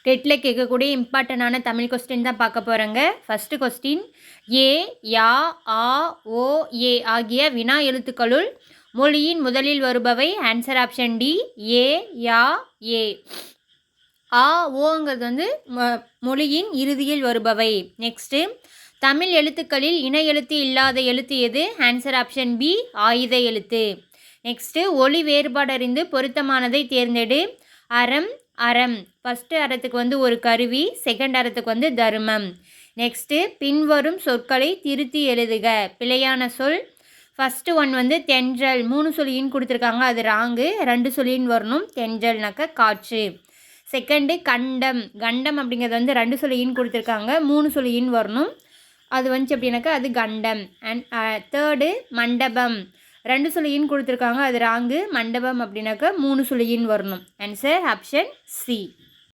டெட்டில் கேட்கக்கூடிய இம்பார்ட்டண்டான தமிழ் கொஸ்டின் தான் பார்க்க போகிறோங்க. ஃபஸ்ட்டு கொஸ்டின், ஏ, யா, ஆ, ஓ, ஏ ஆகிய வினா எழுத்துக்களுள் மொழியின் முதலில் வருபவை. ஆன்சர் ஆப்ஷன் டி, ஏ, யா, ஏ. ஆ, ஓங்கிறது வந்து மொழியின் இறுதியில் வருபவை. நெக்ஸ்ட்டு, தமிழ் எழுத்துக்களில் இணை எழுத்து இல்லாத எழுத்து எது? ஆன்சர் ஆப்ஷன் பி, ஆயுத எழுத்து. நெக்ஸ்ட்டு, ஒலி வேறுபாடு அறிந்து பொருத்தமானதை தேர்ந்தெடு. அறம், அறம். ஃபஸ்ட்டு அறத்துக்கு வந்து ஒரு கருவி, செகண்ட் அறத்துக்கு வந்து தர்மம். நெக்ஸ்ட்டு, பின்வரும் சொற்களை திருத்தி எழுதுக. பிழையான சொல். ஃபஸ்ட்டு ஒன் வந்து தென்றல். 3 சொல்லின்னு கொடுத்துருக்காங்க, அது ராங்கு. 2 சொல்லின்னு வரணும். தென்றல்னாக்க காற்று. செகண்டு கண்டம். கண்டம் அப்படிங்கிறது வந்து 2 சொல்லின்னு கொடுத்துருக்காங்க, 3 சொல்லின்னு வரணும். அது வந்துச்சு அப்படின்னாக்கா அது கண்டம். அண்ட் தேர்டு மண்டபம். 2 சொல்லின்னு கொடுத்துருக்காங்க, அது ராங்கு. மண்டபம் அப்படின்னாக்கா 3 சொல்லின்னு வரணும். Answer option C.